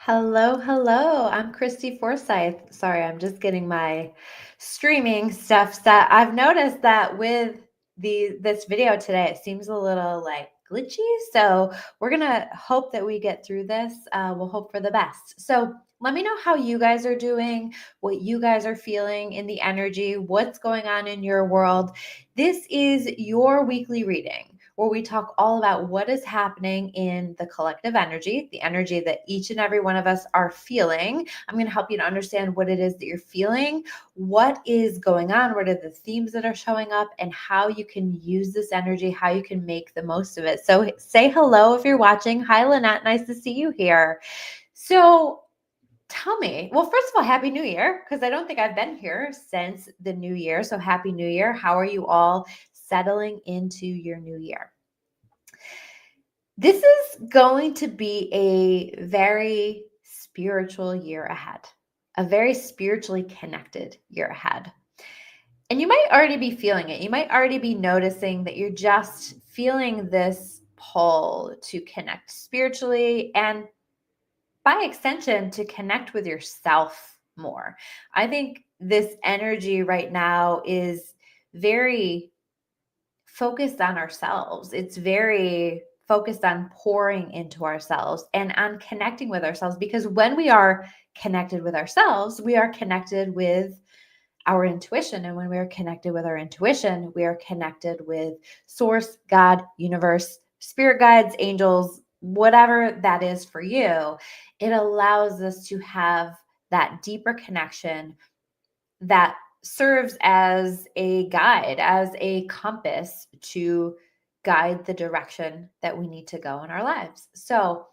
Hello, hello. I'm Christy Forsyth. Sorry, I'm just getting my streaming stuff set. I've noticed that with this video today, it seems a little like glitchy. So we're gonna hope that we get through this. We'll hope for the best. So let me know how you guys are doing, what you guys are feeling in the energy, what's going on in your world. This is your weekly reading where we talk all about what is happening in the collective energy, the energy that each and every one of us are feeling. I'm going to help you to understand what it is that you're feeling, what is going on, what are the themes that are showing up, and how you can use this energy, how you can make the most of it. So say hello if you're watching. Hi, Lynette. Nice to see you here. So tell me, well, first of all, Happy New Year, because I don't think I've been here since the new year. So Happy New Year. How are you all settling into your new year? This is going to be a very spiritual year ahead, a very spiritually connected year ahead. And you might already be feeling it. You might already be noticing that you're just feeling this pull to connect spiritually and by extension to connect with yourself more. I think this energy right now is very focused on ourselves. It's very focused on pouring into ourselves and on connecting with ourselves, because when we are connected with ourselves, we are connected with our intuition. And when we are connected with our intuition, we are connected with source, God, universe, spirit guides, angels, whatever that is for you. It allows us to have that deeper connection that serves as a guide, as a compass to guide the direction that we need to go in our lives. So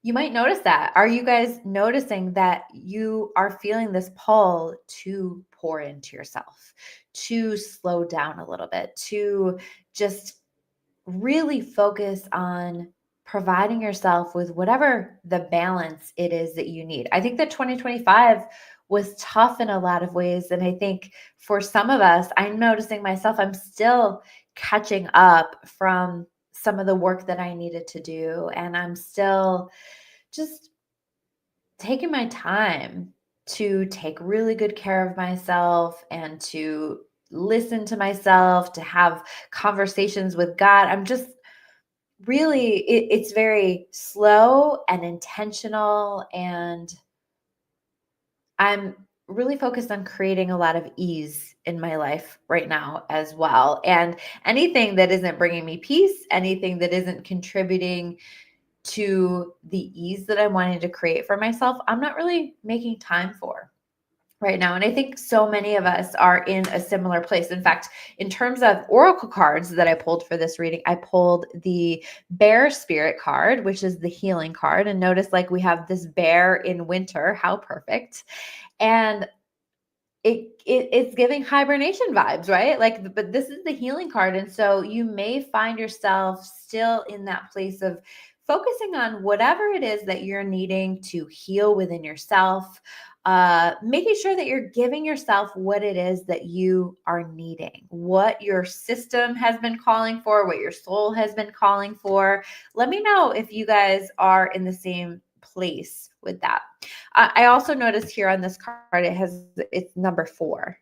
you might notice that. Are you guys noticing that you are feeling this pull to pour into yourself, to slow down a little bit, to just really focus on providing yourself with whatever the balance it is that you need? I think that 2025 was tough in a lot of ways. And I think for some of us, I'm noticing myself, I'm still catching up from some of the work that I needed to do. And I'm still just taking my time to take really good care of myself and to listen to myself, to have conversations with God. I'm just really, it's very slow and intentional. And I'm really focused on creating a lot of ease in my life right now as well. And anything that isn't bringing me peace, anything that isn't contributing to the ease that I'm wanting to create for myself, I'm not really making time for right now. And I think so many of us are in a similar place. In fact, in terms of oracle cards that I pulled for this reading, I pulled the bear spirit card, which is the healing card. And notice, like, we have this bear in winter. How perfect. And it's giving hibernation vibes, right? Like, but this is the healing card. And so you may find yourself still in that place of focusing on whatever it is that you're needing to heal within yourself, making sure that you're giving yourself what it is that you are needing, what your system has been calling for, what your soul has been calling for. Let me know if you guys are in the same place with that. I also noticed here on this card, it's number 4.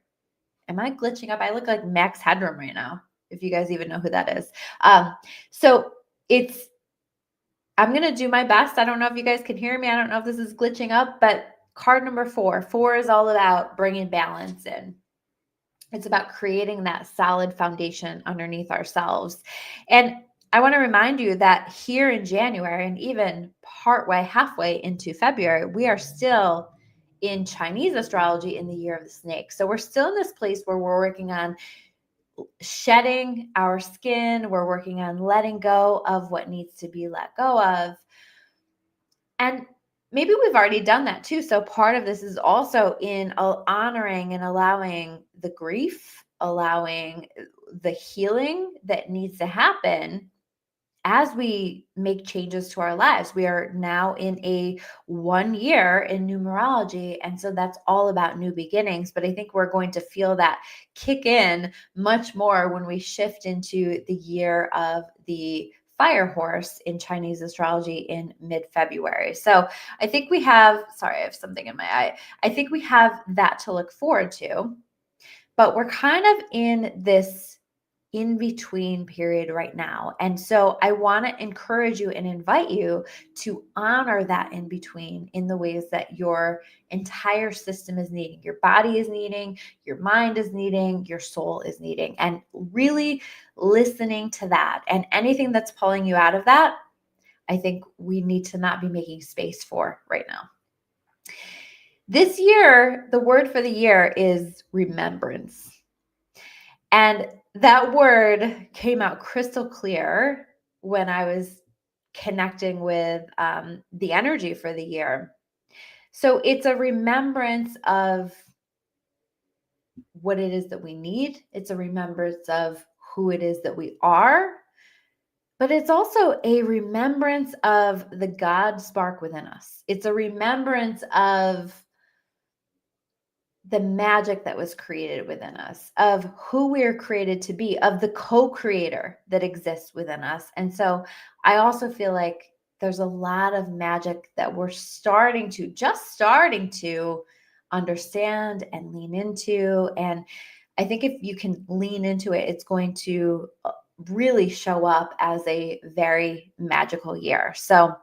Am I glitching up? I look like Max Headroom right now, if you guys even know who that is. So I'm going to do my best. I don't know if you guys can hear me. I don't know if this is glitching up, but card number 4. 4 is all about bringing balance in. It's about creating that solid foundation underneath ourselves. And I want to remind you that here in January and even halfway into February, we are still in Chinese astrology in the year of the snake. So we're still in this place where we're working on shedding our skin. We're working on letting go of what needs to be let go of. And maybe we've already done that too. So part of this is also in honoring and allowing the grief, allowing the healing that needs to happen as we make changes to our lives. We are now in a 1 year in numerology. And so that's all about new beginnings. But I think we're going to feel that kick in much more when we shift into the year of the fire horse in Chinese astrology in mid-February. So I think we have, sorry, I have something in my eye. I think we have that to look forward to, but we're kind of in this in-between period right now. And so I want to encourage you and invite you to honor that in-between in the ways that your entire system is needing. Your body is needing, your mind is needing, your soul is needing, and really listening to that. And anything that's pulling you out of that, I think we need to not be making space for right now. This year, the word for the year is remembrance. And that word came out crystal clear when I was connecting with the energy for the year. So it's a remembrance of what it is that we need. It's a remembrance of who it is that we are. But it's also a remembrance of the God spark within us. It's a remembrance of the magic that was created within us, of who we are created to be, of the co-creator that exists within us. And so I also feel like there's a lot of magic that we're starting to understand and lean into. And I think if you can lean into it, it's going to really show up as a very magical year. So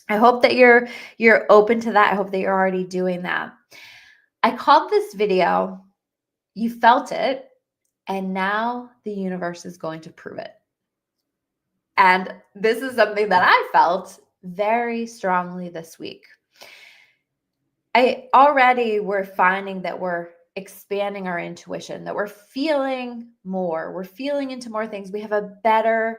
I hope that you're open to that. I hope that you're already doing that. I called this video, You Felt It, and now the universe is going to prove it. And this is something that I felt very strongly this week. We're finding that we're expanding our intuition, that we're feeling more, we're feeling into more things. We have a better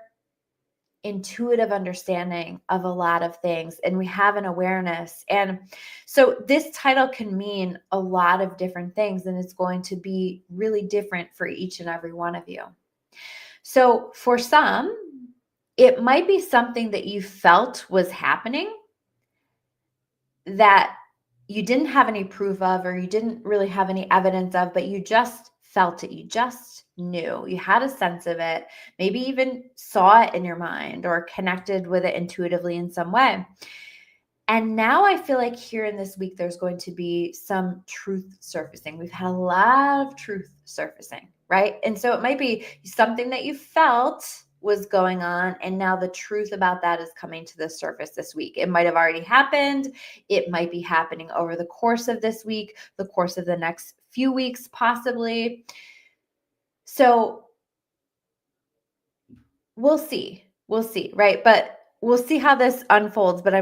intuitive understanding of a lot of things, and we have an awareness. And so this title can mean a lot of different things, and it's going to be really different for each and every one of you. So for some, it might be something that you felt was happening that you didn't have any proof of, or you didn't really have any evidence of, but you just felt it. You just knew. You had a sense of it, maybe even saw it in your mind or connected with it intuitively in some way. And now I feel like here in this week, there's going to be some truth surfacing. We've had a lot of truth surfacing, right? And so it might be something that you felt was going on, and now the truth about that is coming to the surface this week. It might have already happened. It might be happening over the course of this week, the course of the next few weeks, possibly. So we'll see, right? But we'll see how this unfolds. But I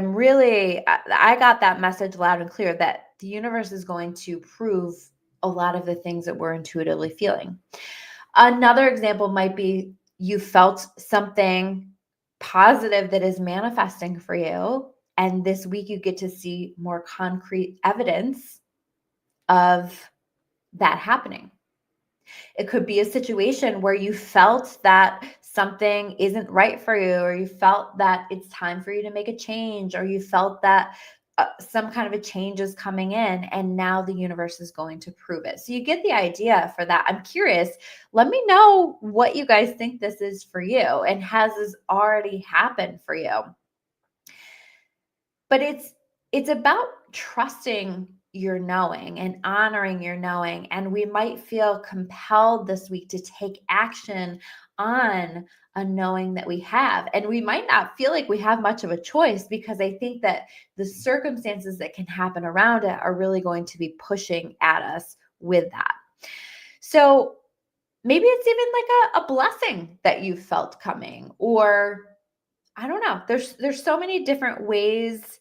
got that message loud and clear that the universe is going to prove a lot of the things that we're intuitively feeling. Another example might be you felt something positive that is manifesting for you, and this week you get to see more concrete evidence of that happening. It could be a situation where you felt that something isn't right for you, or you felt that it's time for you to make a change, or you felt that some kind of a change is coming in, and now the universe is going to prove it. So you get the idea for that. I'm curious. Let me know what you guys think this is for you, and has this already happened for you? But it's about trusting your knowing and honoring your knowing. And we might feel compelled this week to take action on a knowing that we have. And we might not feel like we have much of a choice, because I think that the circumstances that can happen around it are really going to be pushing at us with that. So maybe it's even like a blessing that you felt coming, or I don't know. There's so many different ways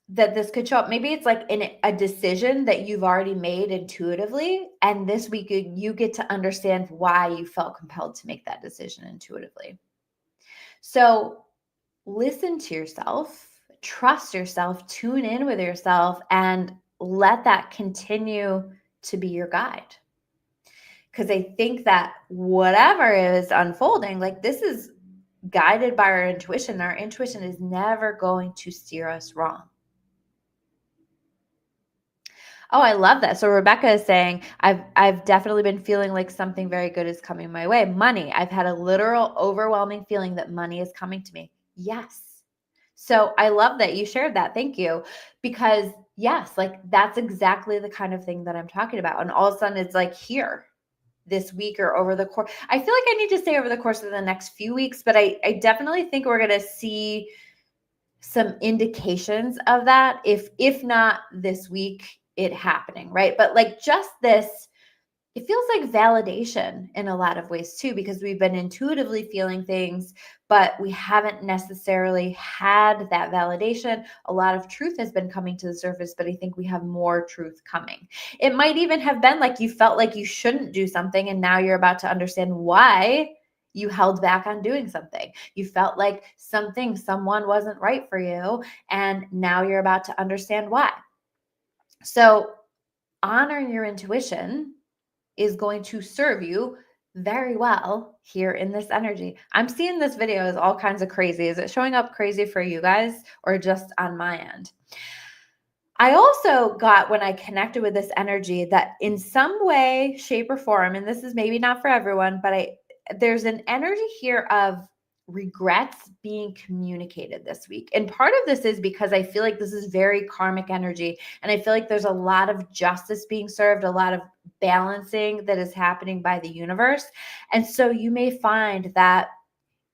that this could show up. Maybe it's like a decision that you've already made intuitively, and this week you get to understand why you felt compelled to make that decision intuitively. So listen to yourself, trust yourself, tune in with yourself, and let that continue to be your guide. Because I think that whatever is unfolding, like, this is guided by our intuition. Our intuition is never going to steer us wrong. Oh, I love that. So Rebecca is saying, I've definitely been feeling like something very good is coming my way. Money. I've had a literal overwhelming feeling that money is coming to me. Yes. So I love that you shared that. Thank you. Because yes, like that's exactly the kind of thing that I'm talking about. And all of a sudden it's like here this week or over the course. I feel like I need to say over the course of the next few weeks, but I definitely think we're going to see some indications of that, if not this week, it happening, right? But like just this, it feels like validation in a lot of ways too, because we've been intuitively feeling things, but we haven't necessarily had that validation. A lot of truth has been coming to the surface, but I think we have more truth coming. It might even have been like you felt like you shouldn't do something, and now you're about to understand why you held back on doing something. You felt like someone wasn't right for you, and now you're about to understand why. So, honoring your intuition is going to serve you very well here in this energy. I'm seeing this video as all kinds of crazy. Is it showing up crazy for you guys or just on my end? I also got, when I connected with this energy, that in some way, shape, or form, and this is maybe not for everyone, but there's an energy here of regrets being communicated this week. And part of this is because I feel like this is very karmic energy. And I feel like there's a lot of justice being served, a lot of balancing that is happening by the universe. And so you may find that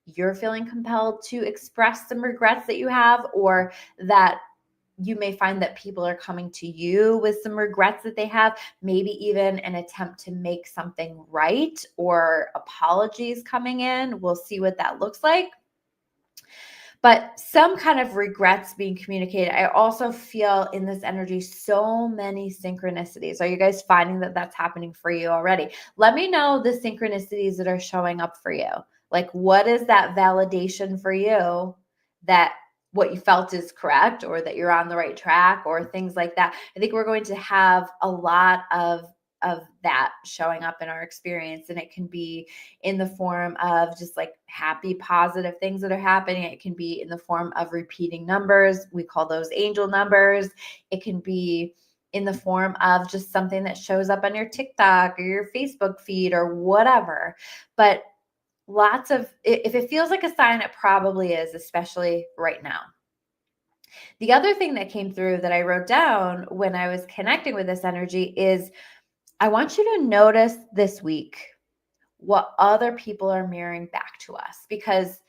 you're feeling compelled to express some regrets that you have, or that you may find that people are coming to you with some regrets that they have, maybe even an attempt to make something right or apologies coming in. We'll see what that looks like. But some kind of regrets being communicated. I also feel in this energy so many synchronicities. Are you guys finding that that's happening for you already? Let me know the synchronicities that are showing up for you. Like, what is that validation for you that what you felt is correct, or that you're on the right track, or things like that? I think we're going to have a lot of that showing up in our experience, and it can be in the form of just like happy, positive things that are happening. It can be in the form of repeating numbers. We call those angel numbers. It can be in the form of just something that shows up on your TikTok or your Facebook feed or whatever. But lots of, if it feels like a sign, it probably is, especially right now. The other thing that came through that I wrote down when I was connecting with this energy is I want you to notice this week what other people are mirroring back to us, because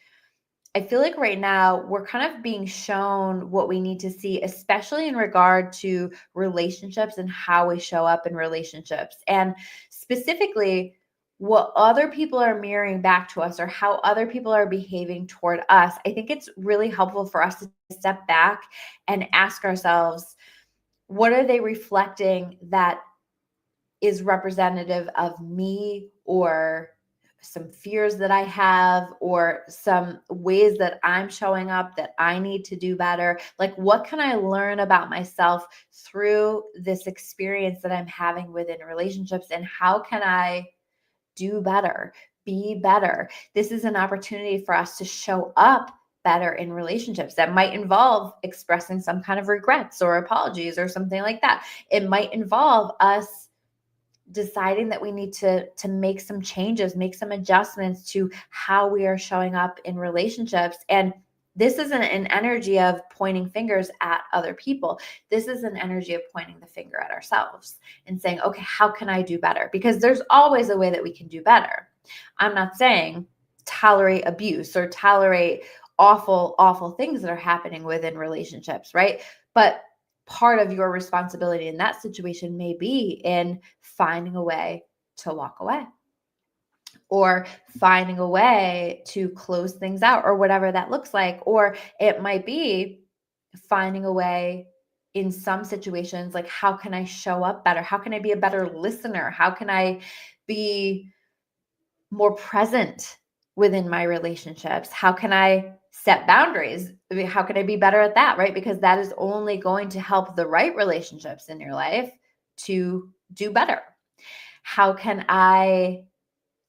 I feel like right now we're kind of being shown what we need to see, especially in regard to relationships and how we show up in relationships. And specifically, what other people are mirroring back to us or how other people are behaving toward us. I think it's really helpful for us to step back and ask ourselves, what are they reflecting that is representative of me, or some fears that I have, or some ways that I'm showing up that I need to do better? Like, what can I learn about myself through this experience that I'm having within relationships? And how can I do better, be better? This is an opportunity for us to show up better in relationships. That might involve expressing some kind of regrets or apologies or something like that. It might involve us deciding that we need to make some changes, make some adjustments to how we are showing up in relationships. And this isn't an energy of pointing fingers at other people. This is an energy of pointing the finger at ourselves and saying, okay, how can I do better? Because there's always a way that we can do better. I'm not saying tolerate abuse or tolerate awful things that are happening within relationships, right? But part of your responsibility in that situation may be in finding a way to walk away, or finding a way to close things out, or whatever that looks like. Or it might be finding a way in some situations, like, how can I show up better? How can I be a better listener? How can I be more present within my relationships? How can I set boundaries? I mean, how can I be better at that, right? Because that is only going to help the right relationships in your life to do better. How can I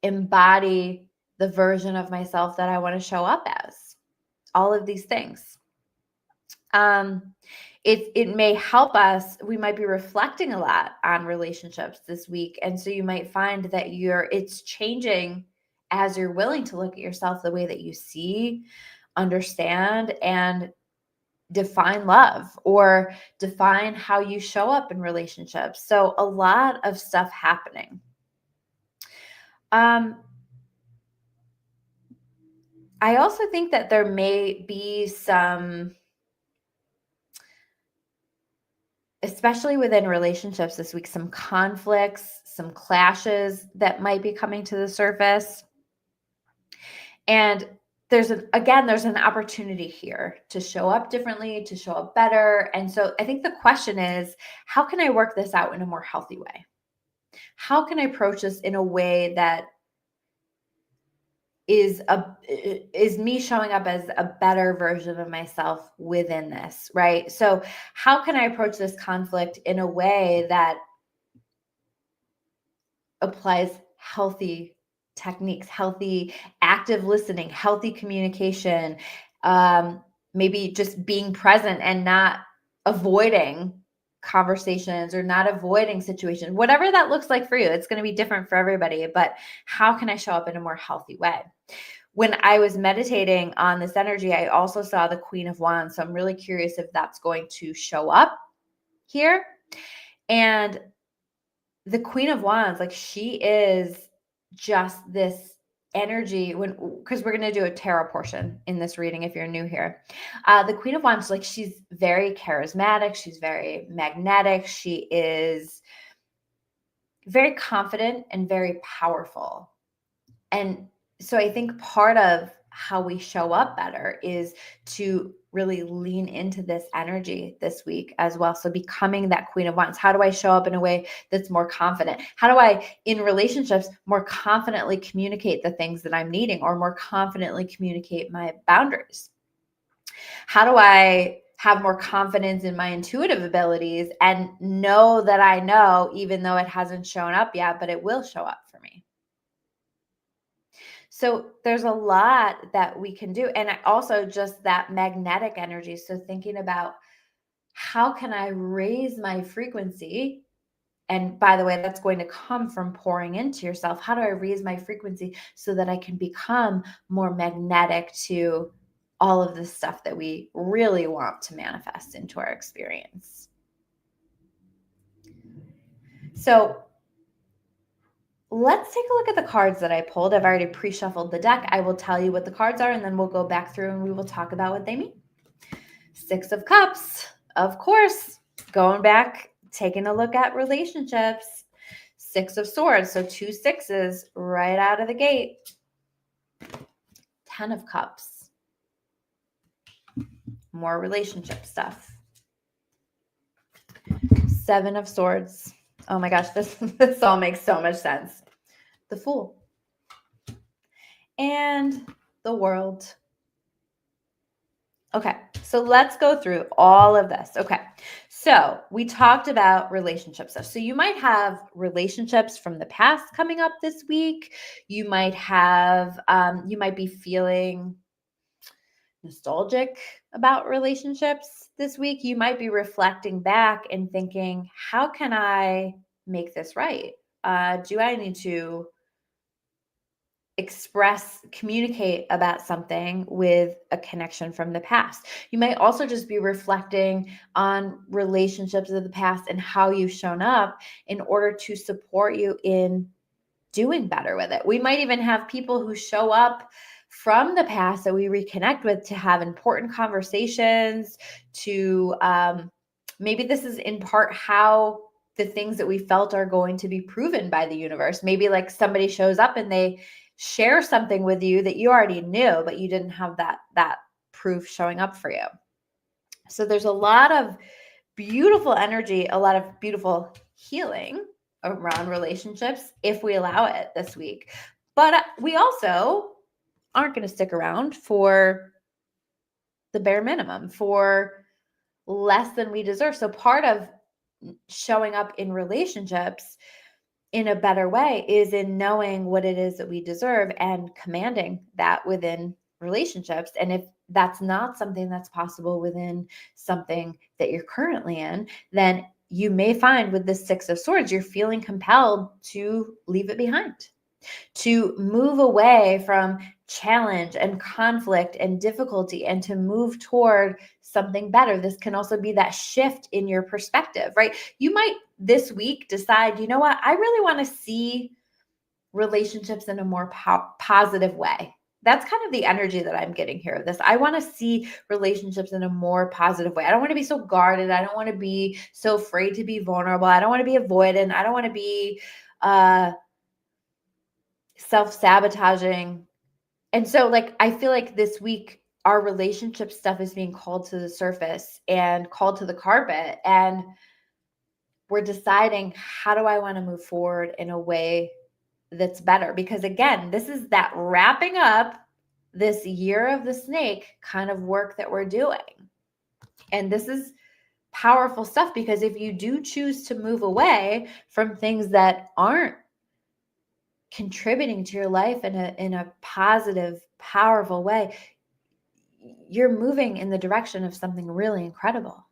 embody the version of myself that I want to show up as? All of these things. It may help us. We might be reflecting a lot on relationships this week. And so you might find that it's changing as you're willing to look at yourself the way that you see, understand, and define love or define how you show up in relationships. So a lot of stuff happening. I also think that there may be some, especially within relationships this week, some conflicts, some clashes that might be coming to the surface. And there's an opportunity here to show up differently, to show up better. And so I think the question is, how can I work this out in a more healthy way? How can I approach this in a way that is me showing up as a better version of myself within this, right? So how can I approach this conflict in a way that applies healthy techniques, healthy active listening, healthy communication, maybe just being present and not avoiding conversations or not avoiding situations, whatever that looks like for you. It's going to be different for everybody, but how can I show up in a more healthy way? When I was meditating on this energy, I also saw the Queen of Wands. So I'm really curious if that's going to show up here. And the Queen of Wands, like, she is just this energy because we're going to do a tarot portion in this reading if you're new here. The Queen of Wands, like, she's very charismatic. She's very magnetic. She is very confident and very powerful. And so I think part of how we show up better is to really lean into this energy this week as well. So becoming that Queen of Wands. How do I show up in a way that's more confident? How do I, in relationships, more confidently communicate the things that I'm needing or more confidently communicate my boundaries? How do I have more confidence in my intuitive abilities and know that I know, even though it hasn't shown up yet, but it will show up for me? So there's a lot that we can do. And also just that magnetic energy. So thinking about, how can I raise my frequency? And by the way, that's going to come from pouring into yourself. How do I raise my frequency so that I can become more magnetic to all of the stuff that we really want to manifest into our experience? So let's take a look at the cards that I pulled. I've already pre-shuffled the deck. I will tell you what the cards are, and then we'll go back through and we will talk about what they mean. Six of Cups, of course, going back, taking a look at relationships. Six of Swords, so 2 sixes right out of the gate. 10 of Cups, more relationship stuff. 7 of Swords. Oh my gosh, this all makes so much sense. The Fool. And the World. Okay, so let's go through all of this. Okay, so we talked about relationship stuff. So you might have relationships from the past coming up this week. You might have, you might be feeling nostalgic about relationships this week. You might be reflecting back and thinking, how can I make this right? Do I need to communicate about something with a connection from the past? You might also just be reflecting on relationships of the past and how you've shown up in order to support you in doing better with it. We might even have people who show up from the past that we reconnect with to have important conversations, to maybe this is in part how the things that we felt are going to be proven by the universe. Maybe like somebody shows up and they share something with you that you already knew, but you didn't have that proof showing up for you. So there's a lot of beautiful energy, a lot of beautiful healing around relationships if we allow it this week. But we also aren't going to stick around for the bare minimum, for less than we deserve. So part of showing up in relationships in a better way is in knowing what it is that we deserve and commanding that within relationships. And if that's not something that's possible within something that you're currently in, then you may find with the Six of Swords, you're feeling compelled to leave it behind, to move away from challenge and conflict and difficulty and to move toward something better. This can also be that shift in your perspective, right? You might this week decide, you know what, I really want to see relationships in a more positive way. That's kind of the energy that I'm getting here of this. I want to see relationships in a more positive way. I don't want to be so guarded. I don't want to be so afraid to be vulnerable. I don't want to be avoidant. I don't want to be self-sabotaging. And so like, I feel like this week, our relationship stuff is being called to the surface and called to the carpet. And we're deciding, how do I want to move forward in a way that's better? Because again, this is that wrapping up this year of the snake kind of work that we're doing. And this is powerful stuff, because if you do choose to move away from things that aren't contributing to your life in a positive, powerful way, you're moving in the direction of something really incredible.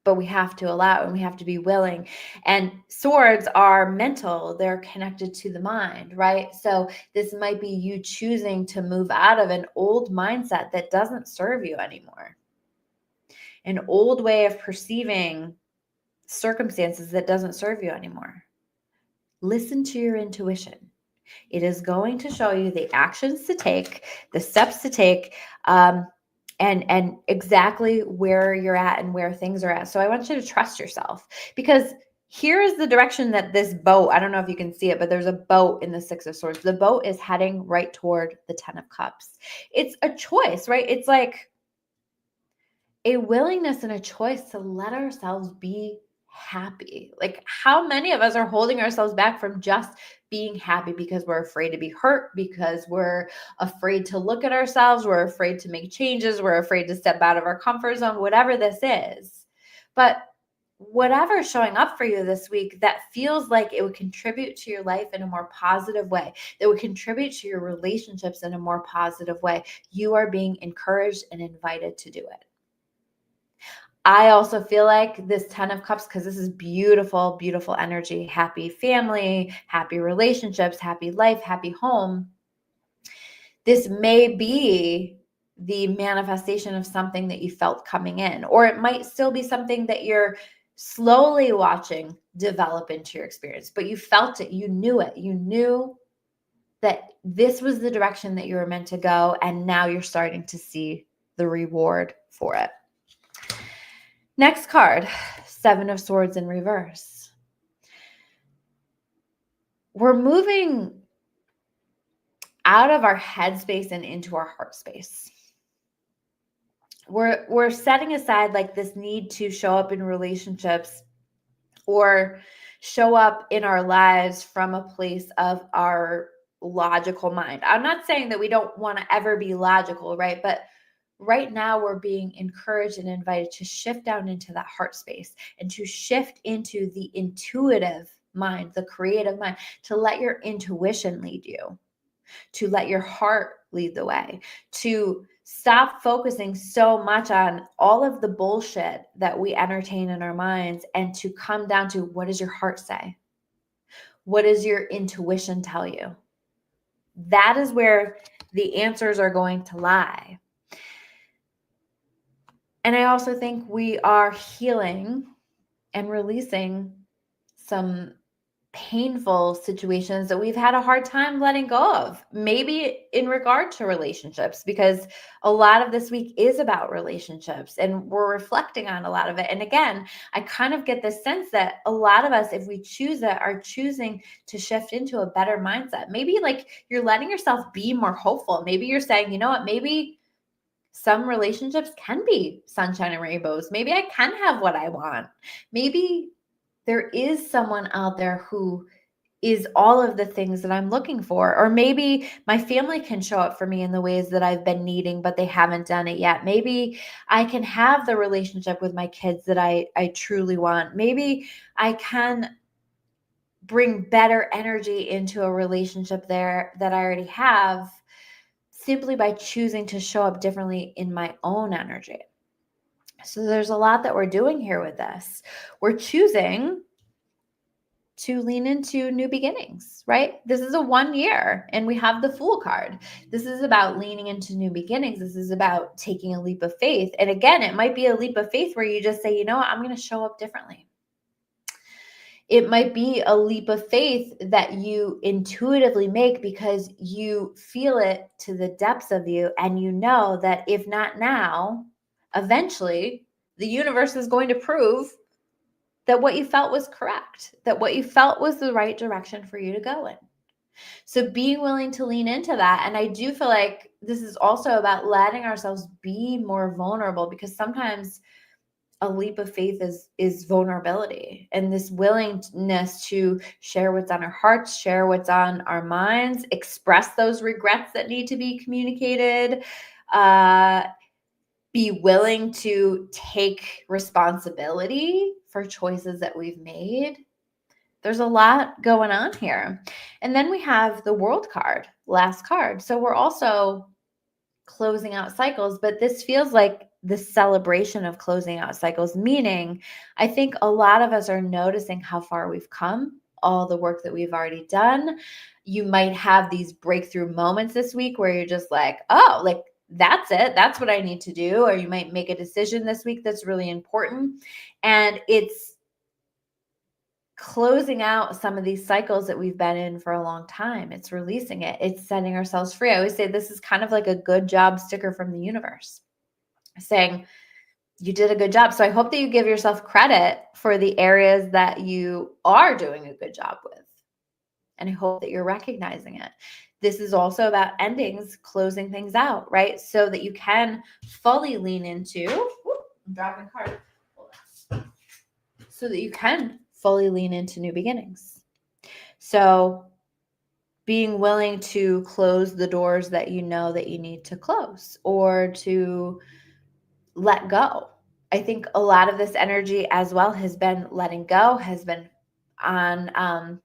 But we have to allow, and we have to be willing. And swords are mental. They're connected to the mind, right? So this might be you choosing to move out of an old mindset that doesn't serve you anymore. An old way of perceiving circumstances that doesn't serve you anymore. Listen to your intuition. It is going to show you the actions to take, the steps to take, and exactly where you're at and where things are at. So I want you to trust yourself, because here is the direction that this boat, I don't know if you can see it, but there's a boat in the Six of Swords. The boat is heading right toward the Ten of Cups. It's a choice, right? It's like a willingness and a choice to let ourselves be happy. Like, how many of us are holding ourselves back from just being happy because we're afraid to be hurt, because we're afraid to look at ourselves, we're afraid to make changes, we're afraid to step out of our comfort zone, whatever this is. But whatever's showing up for you this week that feels like it would contribute to your life in a more positive way, that would contribute to your relationships in a more positive way, you are being encouraged and invited to do it. I also feel like this Ten of Cups, because this is beautiful, beautiful energy, happy family, happy relationships, happy life, happy home. This may be the manifestation of something that you felt coming in, or it might still be something that you're slowly watching develop into your experience, but you felt it, you knew it, you knew that this was the direction that you were meant to go, and now you're starting to see the reward for it. Next card, Seven of Swords in reverse. We're moving out of our head space and into our heart space. We're setting aside like this need to show up in relationships or show up in our lives from a place of our logical mind. I'm not saying that we don't want to ever be logical, right? But right now we're being encouraged and invited to shift down into that heart space and to shift into the intuitive mind, the creative mind, to let your intuition lead you, to let your heart lead the way, to stop focusing so much on all of the bullshit that we entertain in our minds, and to come down to, what does your heart say? What does your intuition tell you? That is where the answers are going to lie. And I also think we are healing and releasing some painful situations that we've had a hard time letting go of, maybe in regard to relationships, because a lot of this week is about relationships and we're reflecting on a lot of it. And again, I kind of get this sense that a lot of us, if we choose it, are choosing to shift into a better mindset. Maybe like you're letting yourself be more hopeful. Maybe you're saying, you know what, maybe some relationships can be sunshine and rainbows. Maybe I can have what I want. Maybe there is someone out there who is all of the things that I'm looking for. Or maybe my family can show up for me in the ways that I've been needing, but they haven't done it yet. Maybe I can have the relationship with my kids that I truly want. Maybe I can bring better energy into a relationship there that I already have, simply by choosing to show up differently in my own energy. So there's a lot that we're doing here with this. We're choosing to lean into new beginnings, right? This is a 1 year and we have the Fool card. This is about leaning into new beginnings. This is about taking a leap of faith. And again, it might be a leap of faith where you just say, you know what, I'm going to show up differently. It might be a leap of faith that you intuitively make because you feel it to the depths of you. And you know that if not now, eventually the universe is going to prove that what you felt was correct, that what you felt was the right direction for you to go in. So being willing to lean into that. And I do feel like this is also about letting ourselves be more vulnerable, because sometimes a leap of faith is vulnerability, and this willingness to share what's on our hearts, share what's on our minds, express those regrets that need to be communicated, be willing to take responsibility for choices that we've made. There's a lot going on here. And then we have the World card, last card. So we're also closing out cycles, but this feels like the celebration of closing out cycles, meaning I think a lot of us are noticing how far we've come, all the work that we've already done. You might have these breakthrough moments this week where you're just like, oh, like, that's it. That's what I need to do. Or you might make a decision this week that's really important. And it's closing out some of these cycles that we've been in for a long time. It's releasing it. It's setting ourselves free. I always say this is kind of like a good job sticker from the universe saying, you did a good job. So I hope that you give yourself credit for the areas that you are doing a good job with. And I hope that you're recognizing it. This is also about endings, closing things out, right? So that you can fully lean into, I'm dropping card. So that you can fully lean into new beginnings. So being willing to close the doors that you know that you need to close, or to let go. I think a lot of this energy as well has been letting go, has been on,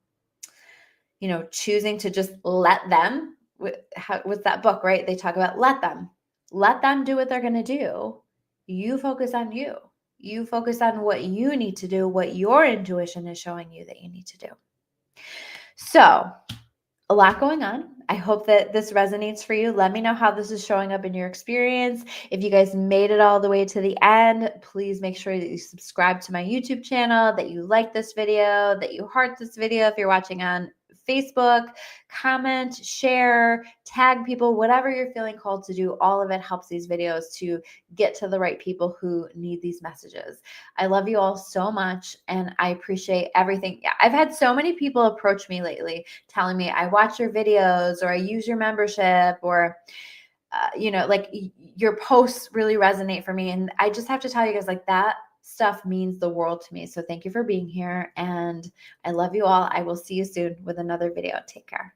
choosing to just let them. With that book, right? They talk about let them do what they're going to do. You focus on you. You focus on what you need to do, what your intuition is showing you that you need to do. So, a lot going on. I hope that this resonates for you. Let me know how this is showing up in your experience. If you guys made it all the way to the end, please make sure that you subscribe to my YouTube channel, that you like this video, that you heart this video if you're watching on Facebook, comment, share, tag people, whatever you're feeling called to do. All of it helps these videos to get to the right people who need these messages. I love you all so much, and I appreciate everything. I've had so many people approach me lately telling me, I watch your videos, or I use your membership, or like your posts really resonate for me. And I just have to tell you guys, like, that stuff means the world to me. So thank you for being here, and I love you all. I will see you soon with another video. Take care.